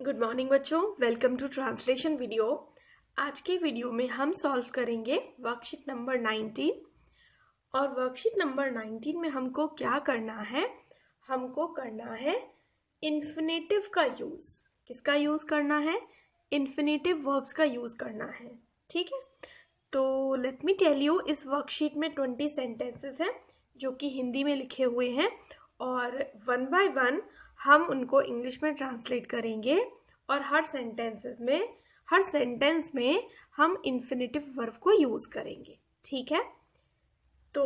Good morning बच्चों, welcome to translation video. आज के वीडियो में हम सॉल्व करेंगे वर्कशीट नंबर 19। और वर्कशीट नंबर 19 में हमको क्या करना है? हमको करना है इन्फिनेटिव का यूज़। किसका यूज़ करना है? इन्फिनेटिव वर्ब्स का यूज़ करना है। ठीक है, तो लेट मी टेल यू, इस वर्कशीट में 20 सेंटेंसेस हैं जो कि हिंदी में लिखे हुए हैं और वन बाय वन हम उनको इंग्लिश में ट्रांसलेट करेंगे और हर सेंटेंस में हम इन्फिनेटिव वर्ब को यूज़ करेंगे। ठीक है, तो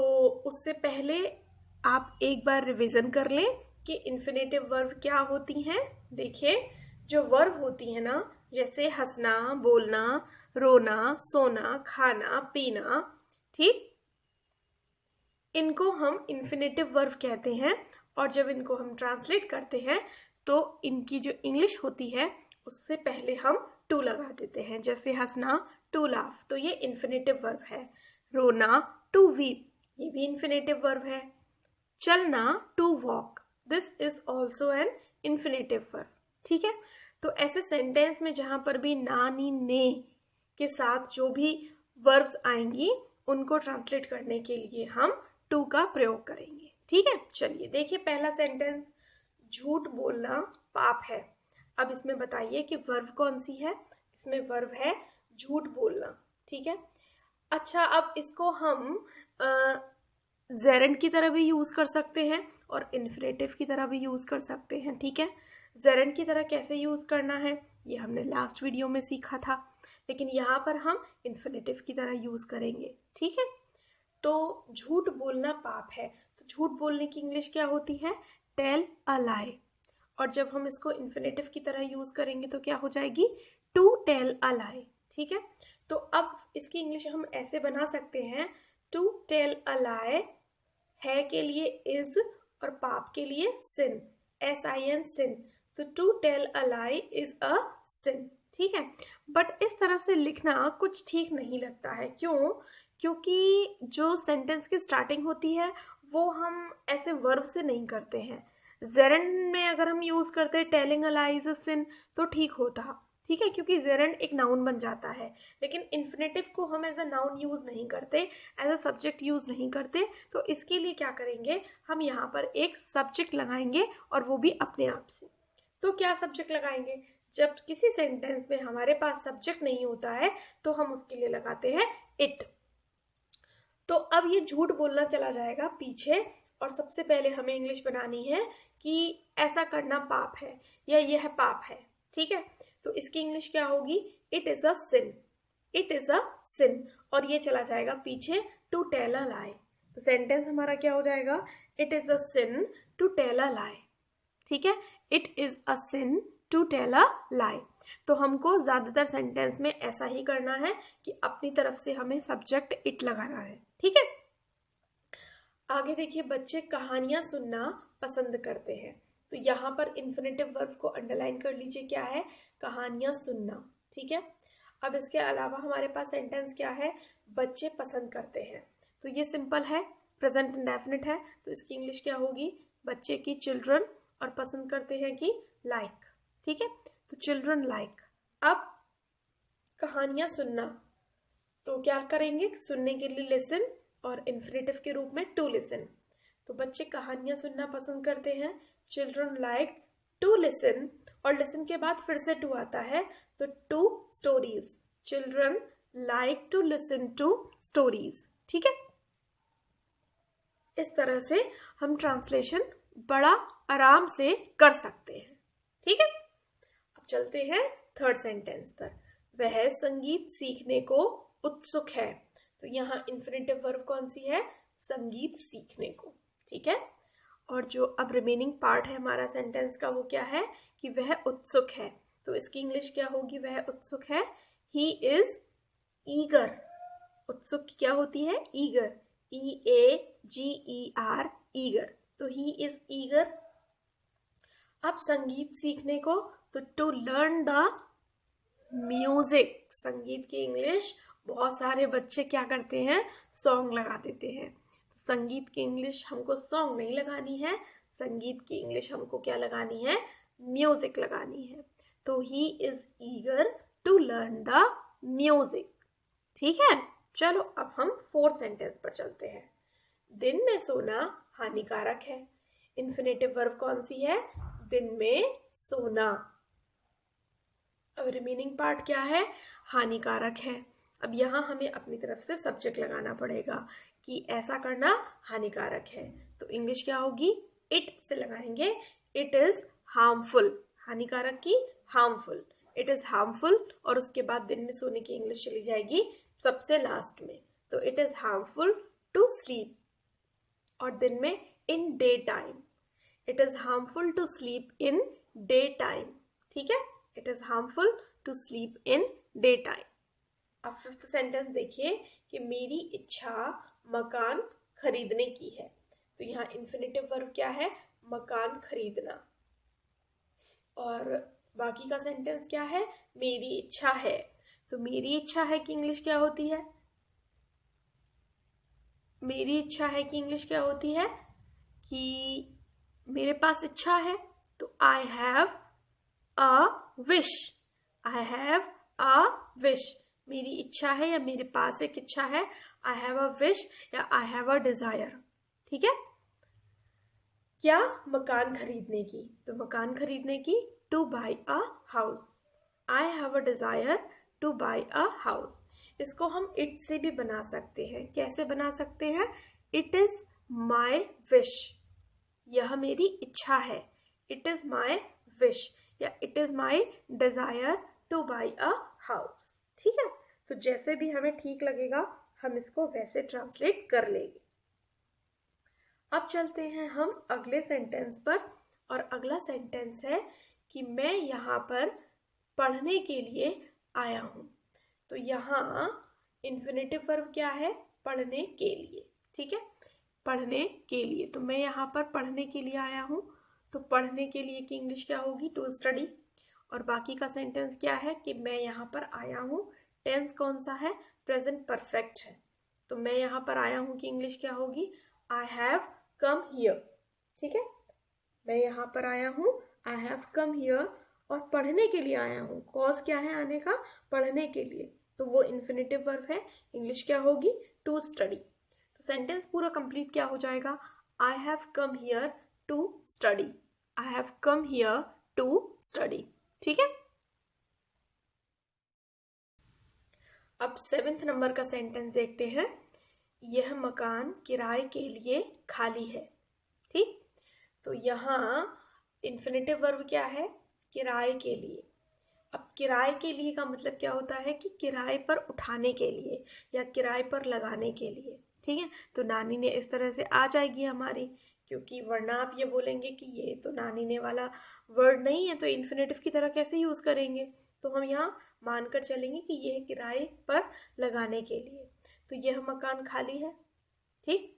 उससे पहले आप एक बार रिवीजन कर लें कि इन्फिनेटिव वर्ब क्या होती हैं। देखिए, जो वर्ब होती है ना, जैसे हंसना, बोलना, रोना, सोना, खाना, पीना, ठीक, इनको हम इन्फिनेटिव वर्ब कहते हैं। और जब इनको हम ट्रांसलेट करते हैं तो इनकी जो इंग्लिश होती है उससे पहले हम टू लगा देते हैं। जैसे हंसना, टू लाफ, तो ये इन्फिनेटिव वर्ब है। रोना, टू वीप, ये भी इन्फिनेटिव वर्ब है। चलना, to walk, this is also an infinitive verb. ठीक है, तो ऐसे सेंटेंस में जहां पर भी ना, नी, ने के साथ जो भी वर्ब्स आएंगी उनको ट्रांसलेट करने के लिए हम टू का प्रयोग करेंगे। ठीक है, चलिए देखिए पहला सेंटेंस, झूठ बोलना पाप है। अब इसमें बताइए कि वर्ब कौन सी है? इसमें वर्ब है झूठ बोलना। ठीक है, अच्छा, अब इसको हम जेरेंट की तरह भी यूज कर सकते हैं और इन्फिनेटिव की तरह भी यूज कर सकते हैं। ठीक है, जेरेंट की तरह कैसे यूज करना है ये हमने लास्ट वीडियो में सीखा था, लेकिन यहाँ पर हम इन्फिनेटिव की तरह यूज करेंगे। ठीक है, तो झूठ बोलना पाप है, तो झूठ बोलने की इंग्लिश क्या होती है? टेल अ लाई। और जब हम इसको इन्फिनेटिव की तरह यूज करेंगे तो क्या हो जाएगी? To tell a lie. ठीक है, तो अब इसकी इंग्लिश हम ऐसे बना सकते हैं, टू टेल अ लाई है के लिए इज और पाप के लिए सिन, SIN, सिन। तो to tell a lie is a sin. ठीक है, बट इस तरह से लिखना कुछ ठीक नहीं लगता है। क्यों? क्योंकि जो सेंटेंस की स्टार्टिंग होती है वो हम ऐसे वर्ब से नहीं करते हैं। जेरेंड में अगर हम यूज करते हैं telling a lie is a सिन तो ठीक होता। ठीक है, क्योंकि जेरेंड एक नाउन बन जाता है, लेकिन इन्फिनेटिव को हम एज अ नाउन यूज नहीं करते, एज अ सब्जेक्ट यूज नहीं करते। तो इसके लिए क्या करेंगे, हम यहाँ पर एक सब्जेक्ट लगाएंगे और वो भी अपने आप से। तो क्या सब्जेक्ट लगाएंगे? जब किसी सेंटेंस में हमारे पास सब्जेक्ट नहीं होता है तो हम उसके लिए लगाते हैं इट। तो अब ये झूठ बोलना चला जाएगा पीछे और सबसे पहले हमें इंग्लिश बनानी है कि ऐसा करना पाप है या यह पाप है। ठीक है, तो इसकी इंग्लिश क्या होगी? It is a sin, it is a sin. और ये चला जाएगा पीछे टू टेल अ लाई। तो सेंटेंस हमारा क्या हो जाएगा? It is a sin to tell a lie. ठीक है, it is a sin to tell a lie. तो हमको ज्यादातर सेंटेंस में ऐसा ही करना है कि अपनी तरफ से हमें सब्जेक्ट इट लगाना है। ठीक है, आगे देखिए, बच्चे कहानियां सुनना पसंद करते हैं। तो यहाँ पर इन्फिनेटिव वर्ब को अंडरलाइन कर लीजिए, क्या है? कहानियां सुनना। ठीक है, अब इसके अलावा हमारे पास सेंटेंस क्या है? बच्चे पसंद करते हैं। तो ये सिंपल है, प्रेजेंट इंडेफिनिट है, तो इसकी इंग्लिश क्या होगी? बच्चे की चिल्ड्रन, और पसंद करते हैं कि लाइक। ठीक है, तो चिल्ड्रन लाइक। अब कहानियां सुनना, तो क्या करेंगे? सुनने के लिए लिसन और इन्फिनेटिव के रूप में टू लिसन। तो बच्चे कहानियां सुनना पसंद करते हैं, चिल्ड्रन लाइक टू लिसन, और लिसन के बाद फिर से टू आता है तो to stories, children like to listen to stories. ठीक है, इस तरह से हम ट्रांसलेशन बड़ा आराम से कर सकते हैं। ठीक है, अब चलते हैं थर्ड सेंटेंस पर। वह संगीत सीखने को उत्सुक है। तो यहाँ इन्फिनेटिव वर्ब कौन सी है? संगीत सीखने को। ठीक है, और जो अब रिमेनिंग पार्ट है हमारा सेंटेंस का वो क्या है? कि वह उत्सुक है। तो इसकी इंग्लिश क्या होगी? वह उत्सुक है, ही इज ईगर। उत्सुक क्या होती है? Eager, EAGER, eager. तो ही इज ईगर। अब संगीत सीखने को, तो टू लर्न द म्यूजिक। संगीत की इंग्लिश बहुत सारे बच्चे क्या करते हैं? सॉन्ग लगा देते हैं। संगीत की इंग्लिश हमको सॉन्ग नहीं लगानी है, संगीत की इंग्लिश हमको क्या लगानी है? म्यूजिक लगानी है। तो he is eager to learn the music. ठीक है, चलो अब हम फोर्थ सेंटेंस पर चलते हैं। दिन में सोना हानिकारक है। इन्फिनेटिव वर्ब कौन सी है? दिन में सोना। अब रिमेनिंग पार्ट क्या है? हानिकारक है। अब यहाँ हमें अपनी तरफ से सब्जेक्ट लगाना पड़ेगा कि ऐसा करना हानिकारक है। तो इंग्लिश क्या होगी? इट से लगाएंगे। It is harmful. हानिकारक की हार्मफुल। इट इज हार्मफुल और उसके बाद दिन में सोने की इंग्लिश चली जाएगी सबसे लास्ट में। तो it is harmful to sleep, और दिन में in day time. It is harmful to sleep in day time. ठीक है, it is harmful to sleep in day time. अब फिफ्थ सेंटेंस देखिए कि मेरी इच्छा मकान खरीदने की है। तो यहाँ इन्फिनेटिव वर्ब क्या है? मकान खरीदना। और बाकी का सेंटेंस क्या है? मेरी इच्छा है। तो मेरी इच्छा है की इंग्लिश क्या होती है? मेरी इच्छा है की इंग्लिश क्या होती है? कि मेरे पास इच्छा है, तो I have a wish. I have a wish. मेरी इच्छा है या मेरे पास एक इच्छा है। आई हैव अ विश या आई हैव अ डिजायर। ठीक है, क्या? मकान खरीदने की। तो मकान खरीदने की, two by a house. I have a desire two by a house. इसको हम इट से भी बना सकते हैं। कैसे बना सकते हैं? It is my wish. यह मेरी इच्छा है। इट इज माई विश या it is my desire two by a house. ठीक है, तो जैसे भी हमें ठीक लगेगा हम इसको वैसे ट्रांसलेट कर लेंगे। अब चलते हैं हम अगले सेंटेंस पर, और अगला सेंटेंस है कि मैं यहाँ पर पढ़ने के लिए आया हूँ। तो यहाँ इन्फिनेटिव वर्ब क्या है? पढ़ने के लिए। ठीक है, पढ़ने के लिए। तो मैं यहाँ पर पढ़ने के लिए आया हूँ। तो पढ़ने के लिए की इंग्लिश क्या होगी? To study. और बाकी का सेंटेंस क्या है कि मैं यहाँ पर आया हूँ। टेंस कौन सा है? प्रेजेंट परफेक्ट है। तो मैं यहाँ पर आया हूँ की इंग्लिश क्या होगी? आई हैव कम हियर। ठीक है, मैं यहाँ पर आया हूँ, आई हैव कम हियर। और पढ़ने के लिए आया हूँ, कॉज क्या है आने का? पढ़ने के लिए। तो वो इन्फिनेटिव वर्ब है, इंग्लिश क्या होगी? To study. तो सेंटेंस पूरा कंप्लीट क्या हो जाएगा? I have come here to study. I have come here to study. ठीक है, अब 7th नंबर का सेंटेंस देखते हैं। यह मकान किराए के लिए खाली है। ठीक, तो यहाँ इन्फिनेटिव वर्ब क्या है? किराए के लिए। अब किराए के लिए का मतलब क्या होता है कि किराए पर उठाने के लिए या किराए पर लगाने के लिए। ठीक है, तो नानी ने इस तरह से आ जाएगी हमारी, क्योंकि वरना आप ये बोलेंगे कि ये तो नानी ने वाला वर्ड नहीं है, तो इन्फिनेटिव की तरह कैसे यूज करेंगे? तो हम यहाँ मानकर चलेंगे कि ये किराए पर लगाने के लिए। तो यह मकान खाली है। ठीक,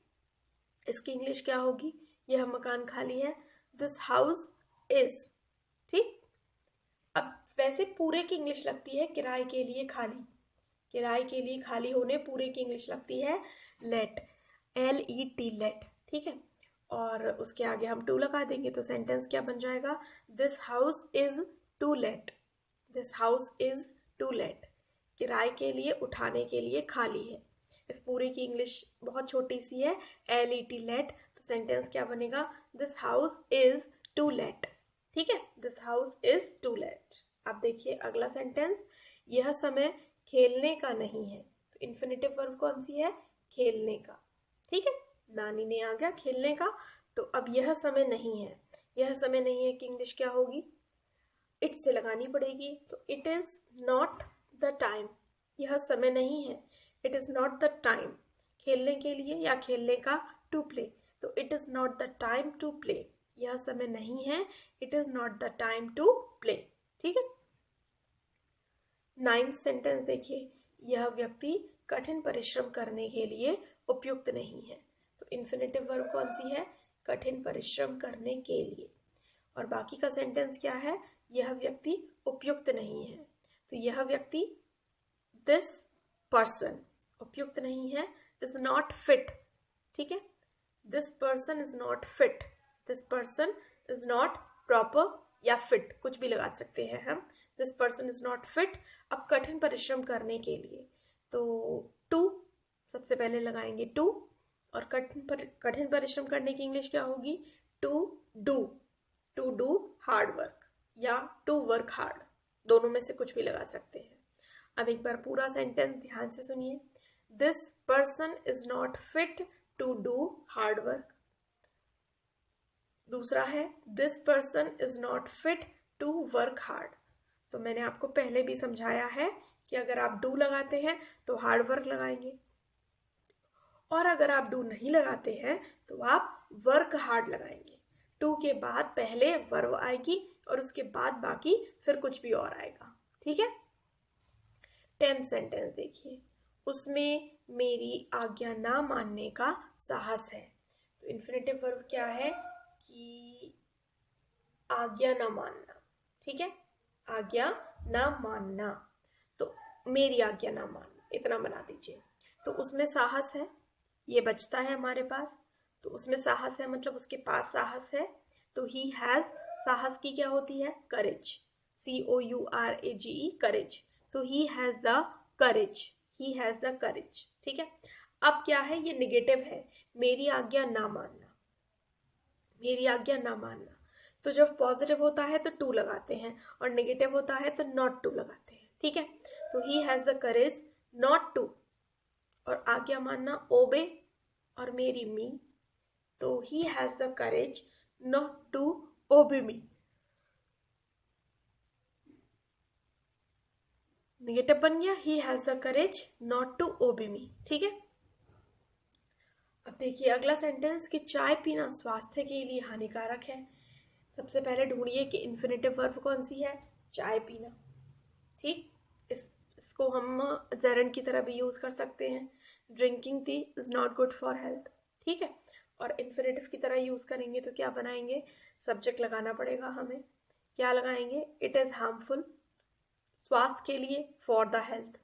इसकी इंग्लिश क्या होगी? यह मकान खाली है। This house is. ठीक, अब वैसे पूरे की इंग्लिश लगती है किराए के लिए खाली। किराए के लिए खाली होने पूरे की इंग्लिश लगती है लेट। LET late. ठीक है, और उसके आगे हम टू लगा देंगे तो सेंटेंस क्या बन जाएगा? This house is to let. This house is to let. किराए के लिए, उठाने के लिए खाली है। इस पूरे की इंग्लिश बहुत छोटी सी है, LET लेट। तो सेंटेंस क्या बनेगा? This house is to let. ठीक है, this house is to let. अब देखिए अगला सेंटेंस, यह समय खेलने का नहीं है। तो इन्फिनेटिव वर्ब कौन सी है? खेलने का। ठीक है, नानी ने आ गया खेलने का। तो अब यह समय नहीं है। यह समय नहीं है कि इंग्लिश क्या होगी? इट से लगानी पड़ेगी। तो it is not the time. यह समय नहीं है। It is not the time खेलने के लिए या खेलने का, टू प्ले। तो it is not the time to play. यह समय नहीं है। It is not the time to play. ठीक है, 9th सेंटेंस देखिए, यह व्यक्ति कठिन परिश्रम करने के लिए उपयुक्त नहीं है। तो इन्फिनेटिव वर्ब कौन सी है? कठिन परिश्रम करने के लिए। और बाकी का सेंटेंस क्या है? यह व्यक्ति उपयुक्त नहीं है। तो यह व्यक्ति, दिस पर्सन, उपयुक्त नहीं है, इज नॉट फिट। ठीक है, this person is not fit. This person is not proper या फिट, कुछ भी लगा सकते हैं हम। This person is not fit, अब कठिन परिश्रम करने के लिए, तो टू सबसे पहले लगाएंगे टू, और कठिन परिश्रम करने की इंग्लिश क्या होगी? टू डू हार्ड वर्क या टू वर्क हार्ड, दोनों में से कुछ भी लगा सकते हैं। अब एक बार पूरा सेंटेंस ध्यान से सुनिए। This person is not fit to do hard work. दूसरा है this person is not fit to work hard. तो मैंने आपको पहले भी समझाया है कि अगर आप डू लगाते हैं तो हार्ड वर्क लगाएंगे, और अगर आप डू नहीं लगाते हैं तो आप वर्क हार्ड लगाएंगे। टू के बाद पहले वर्ब आएगी और उसके बाद बाकी फिर कुछ भी और आएगा, ठीक है। 10th सेंटेंस देखिए, उसमें मेरी आज्ञा ना मानने का साहस है। तो इन्फिनेटिव वर्ब क्या है कि आज्ञा ना मानना, ठीक है, आज्ञा ना मानना, तो मेरी आज्ञा ना मानना, इतना बना दीजिए। तो उसमें साहस है, ये बचता है हमारे पास, तो उसमें साहस है मतलब उसके पास साहस है, तो ही हैज, साहस की क्या होती है? करेज, COURAGE, करेज, तो he has the courage, he has the करेज, ठीक है। अब क्या है, ये निगेटिव है, मेरी आज्ञा ना मानना, मेरी आज्ञा ना मानना। तो जब पॉजिटिव होता है तो टू लगाते हैं और नेगेटिव होता है तो नॉट टू लगाते हैं, ठीक है। तो he has the courage not to, और आज्ञा मानना ओबे, और मेरी मी, तो he has the courage not to obey me. Negative बन गया, he has the courage not to obey me, ठीक है। अब देखिए अगला सेंटेंस कि चाय पीना स्वास्थ्य के लिए हानिकारक है। सबसे पहले ढूंढिए कि इन्फिनेटिव वर्ब कौन सी है? चाय पीना, ठीक। इसको हम जेरंड की तरह भी यूज कर सकते हैं, drinking tea is not good for health, ठीक है। और इन्फिनेटिव की तरह यूज करेंगे तो क्या बनाएंगे? सब्जेक्ट लगाना पड़ेगा हमें, क्या लगाएंगे? इट इज हार्मफुल, स्वास्थ्य के लिए, for the health,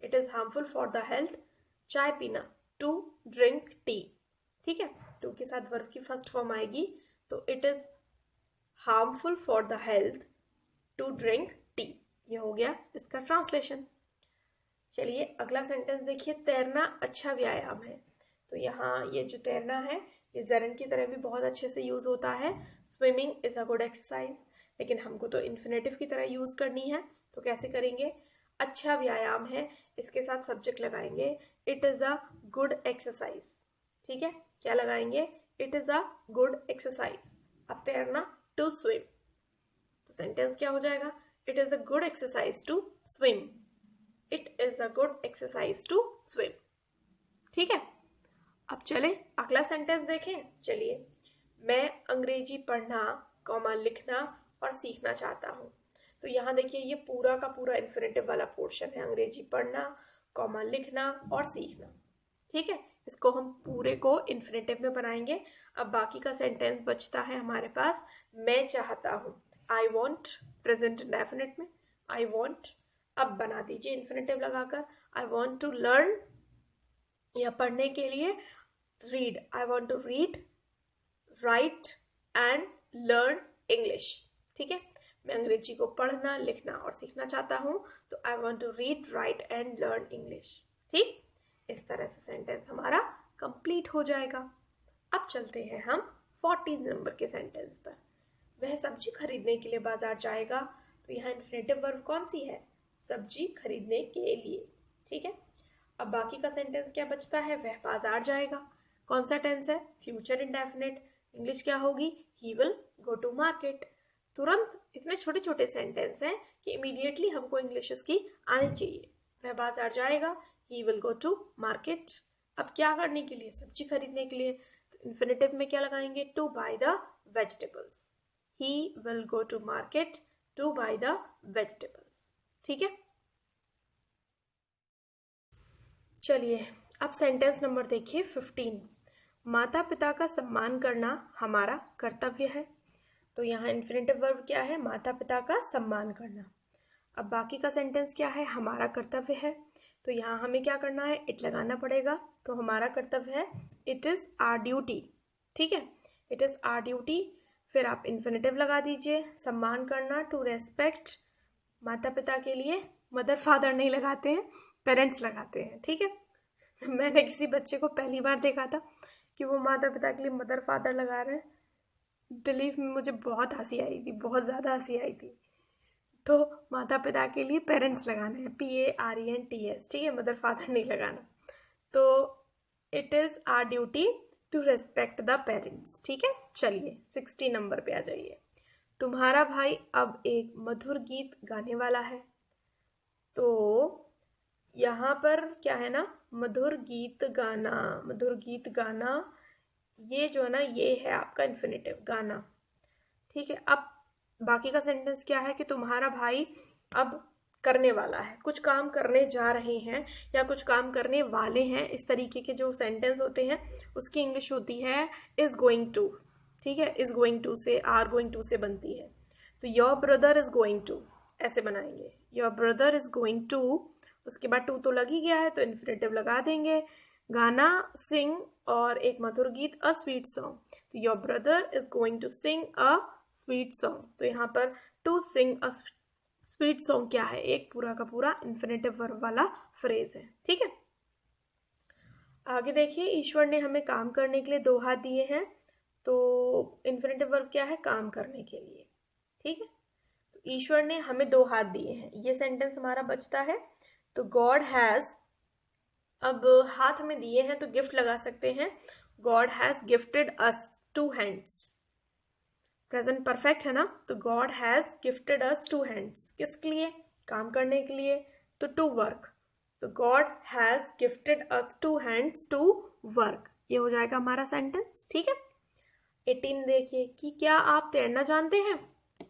it is harmful for the health चाय पीना, टू ड्रिंक टी, ठीक है। टू के साथ वर्ब की फर्स्ट फॉर्म आएगी, तो it is harmful for the health to drink tea, ये हो गया इसका ट्रांसलेशन। चलिए अगला सेंटेंस देखिए, तैरना अच्छा व्यायाम है। तो यहाँ ये जो तैरना है ये जेरंड की तरह भी बहुत अच्छे से यूज होता है, swimming is a good exercise, लेकिन हमको तो इन्फिनेटिव की तरह यूज करनी है, तो कैसे करेंगे? अच्छा व्यायाम है, इसके साथ सब्जेक्ट लगाएंगे, it is a good exercise, ठीक है। क्या लगाएंगे? It is a good exercise. अब तैरना टू स्विम, तो सेंटेंस क्या हो जाएगा? It is a good exercise to swim, it is a good exercise to swim, ठीक है। अब चले अगला सेंटेंस देखें। चलिए, मैं अंग्रेजी पढ़ना, कॉमा लिखना और सीखना चाहता हूँ। तो यहाँ देखिए ये पूरा का पूरा इन्फिनेटिव वाला पोर्शन है, अंग्रेजी पढ़ना, कॉमा लिखना और सीखना, ठीक है। इसको हम पूरे को इन्फिनेटिव में बनाएंगे। अब बाकी का सेंटेंस बचता है हमारे पास, मैं चाहता हूँ, आई वॉन्ट, प्रेजेंट इंडेफिनिट में आई वॉन्ट। अब बना दीजिए इन्फिनेटिव लगाकर, आई वॉन्ट टू लर्न, या पढ़ने के लिए read, I want to read, write and learn English, ठीक है। मैं अंग्रेजी को पढ़ना, लिखना और सीखना चाहता हूँ, तो I want to read, write and learn English, ठीक। इस तरह से सेंटेंस हमारा कंप्लीट हो जाएगा। अब चलते हैं हम 14 नंबर के सेंटेंस पर। वह सब्जी खरीदने के लिए बाजार जाएगा, तो यहाँ इन्फिनेटिव वर्ब कौन सी है? सब्जी खरीदने के लिए, ठीक है। अब बाकी का सेंटेंस क्या बचता है? वह बाजार जाएगा, कौन सा टेंस है? फ्यूचर इंडेफिनिट, इंग्लिश क्या होगी? He will go to market. तुरंत इतने छोटे छोटे सेंटेंस हैं कि इमीडिएटली हमको इंग्लिश की आनी चाहिए। वह बाजार जाएगा, he will go to market. अब क्या करने के लिए? सब्जी खरीदने के लिए, तो इन्फिनेटिव में क्या लगाएंगे? To buy the vegetables, he will go to market to buy the vegetables, ठीक है। चलिए अब सेंटेंस नंबर देखिए 15, माता पिता का सम्मान करना हमारा कर्तव्य है। तो यहाँ इन्फिनेटिव वर्ब क्या है? माता पिता का सम्मान करना। अब बाकी का सेंटेंस क्या है? हमारा कर्तव्य है, तो यहाँ हमें क्या करना है? इट लगाना पड़ेगा, तो हमारा कर्तव्य है इट इज आवर ड्यूटी, ठीक है। इट इज आवर ड्यूटी फिर आप इन्फिनेटिव लगा दीजिए, सम्मान करना, टू रेस्पेक्ट। माता पिता के लिए मदर फादर नहीं लगाते हैं, पेरेंट्स लगाते हैं, ठीक है। मैंने किसी बच्चे को पहली बार देखा था कि वो माता पिता के लिए मदर फादर लगा रहे हैं। बिलीव में मुझे बहुत हंसी आई थी, बहुत ज़्यादा हंसी आई थी। तो माता पिता के लिए पेरेंट्स लगाना है, PARENTS, ठीक है, मदर फादर नहीं लगाना। तो it is our duty to respect the parents, ठीक है। चलिए 60 नंबर पे आ जाइए। तुम्हारा भाई अब एक मधुर गीत गाने वाला है। तो यहाँ पर क्या है ना, मधुर गीत गाना, मधुर गीत गाना, ये जो है ना, ये है आपका इन्फिनेटिव गाना, ठीक है। अब बाकी का सेंटेंस क्या है कि तुम्हारा भाई अब करने वाला है, कुछ काम करने जा रहे हैं या कुछ काम करने वाले हैं, इस तरीके के जो सेंटेंस होते हैं उसकी इंग्लिश होती है इज गोइंग टू, ठीक है। इज गोइंग टू से, आर गोइंग टू से बनती है। तो your brother is going to ऐसे बनाएंगे, your brother is going to, उसके बाद टू तो लग ही गया है तो इन्फिनेटिव लगा देंगे। गाना सिंग और एक मधुर गीत, अ स्वीट सॉन्ग। तो your brother is going to sing a sweet song. तो यहाँ पर to sing a sweet song क्या है, एक पूरा का पूरा इन्फिनेटिव वर्ब वाला फ्रेज है, ठीक है। आगे देखिए, ईश्वर ने हमें काम करने के लिए 2 हाथ दिए हैं। तो इन्फिनेटिव वर्ब क्या है, काम करने के लिए, ठीक है। तो ईश्वर ने हमें 2 हाथ दिए हैं, ये सेंटेंस हमारा बचता है। तो गॉड हैज, अब हाथ में दिए हैं तो गिफ्ट लगा सकते हैं, God has gifted us 2 hands. Present perfect है ना, तो God has gifted us 2 hands, किसके लिए, काम करने के लिए, तो टू वर्क। तो God has gifted us 2 hands to work, ये हो जाएगा हमारा सेंटेंस, ठीक है। 18 देखिए कि क्या आप तैरना जानते हैं,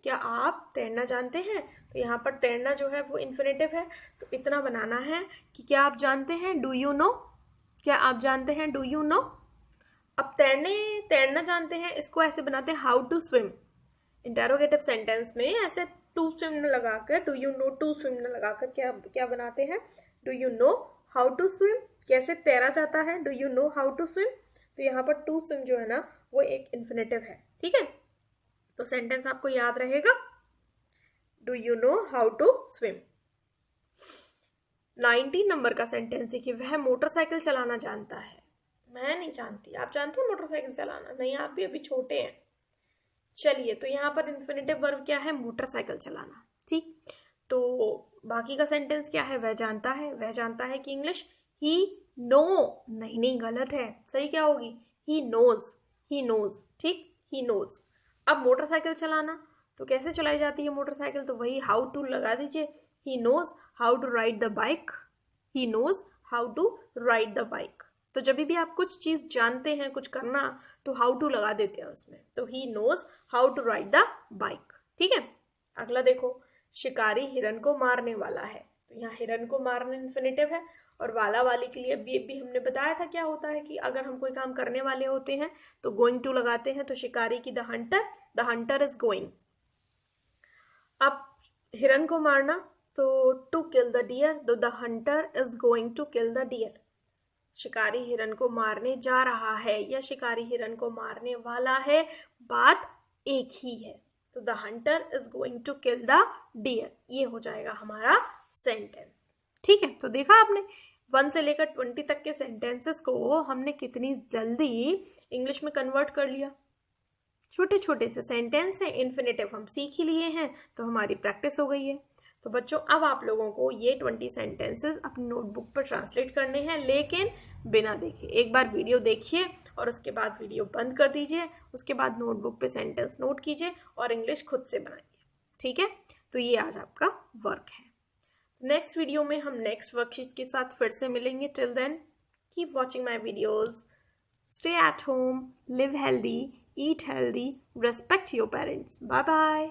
क्या आप तैरना जानते हैं। तो यहाँ पर तैरना जो है वो इन्फिनेटिव है, तो इतना बनाना है कि क्या आप जानते हैं, डू यू नो, क्या आप जानते हैं, डू यू नो। अब तैरना जानते हैं, इसको ऐसे बनाते हैं how to swim. Interrogative sentence में ऐसे टू स्विम लगाकर, do you know to swim लगाकर क्या क्या बनाते हैं, do you know how to swim, कैसे तैरा जाता है, do you know how to swim. तो यहाँ पर टू स्विम जो है ना वो एक इन्फिनेटिव है, ठीक है। तो सेंटेंस आपको याद रहेगा, do you know how to swim. 19 number का सेंटेंस देखिए, वह मोटरसाइकिल चलाना जानता है। मैं नहीं जानती, आप जानते हैं मोटरसाइकिल चलाना, नहीं आप भी अभी छोटे हैं। चलिए, तो यहाँ पर इन्फिनेटिव वर्ब क्या है, मोटरसाइकिल चलाना, ठीक। तो बाकी का सेंटेंस क्या है, वह जानता है, वह जानता है की इंग्लिश ही नो, नहीं गलत है, सही क्या होगी, ही नोज, ही नोज, ठीक, ही नोज। अब मोटरसाइकिल चलाना, तो कैसे चलाई जाती है मोटरसाइकिल, तो वही हाउ टू लगा दीजिए, he knows how to ride the bike, he knows how to ride the bike. तो जब भी आप कुछ चीज जानते हैं, कुछ करना, तो हाउ टू लगा देते हैं उसमें, तो he knows how to ride the bike, ठीक है। अगला देखो, शिकारी हिरन को मारने वाला है। तो यहाँ हिरन को मारना इन्फिनेटिव है, और वाला वाली के लिए भी हमने बताया था क्या होता है कि अगर हम कोई काम करने वाले होते हैं तो गोइंग टू लगाते हैं। तो शिकारी की द हंटर इज गोइंग। अब हिरन को मारना, तो टू किल द डियर, तो the hunter is going to kill the deer. शिकारी हिरन को मारने जा रहा है या शिकारी हिरन को मारने वाला है, बात एक ही है। तो the hunter is going to kill the deer, ये हो जाएगा हमारा सेंटेंस, ठीक है। तो देखा आपने 1 से लेकर 20 तक के सेंटेंसेस को हमने कितनी जल्दी इंग्लिश में कन्वर्ट कर लिया। छोटे छोटे से सेंटेंस हैं, इन्फिनेटिव हम सीख ही लिए हैं, तो हमारी प्रैक्टिस हो गई है। तो बच्चों, अब आप लोगों को ये 20 सेंटेंसेस अपनी नोटबुक पर ट्रांसलेट करने हैं, लेकिन बिना देखे। एक बार वीडियो देखिए और उसके बाद वीडियो बंद कर दीजिए, उसके बाद नोटबुक पे सेंटेंस नोट कीजिए और इंग्लिश खुद से बनाइए, ठीक है। तो ये आज आपका वर्क है। नेक्स्ट वीडियो में हम नेक्स्ट वर्कशीट के साथ फिर से मिलेंगे। Till then keep watching my videos, stay at home, live healthy, eat healthy, respect your parents. Bye bye.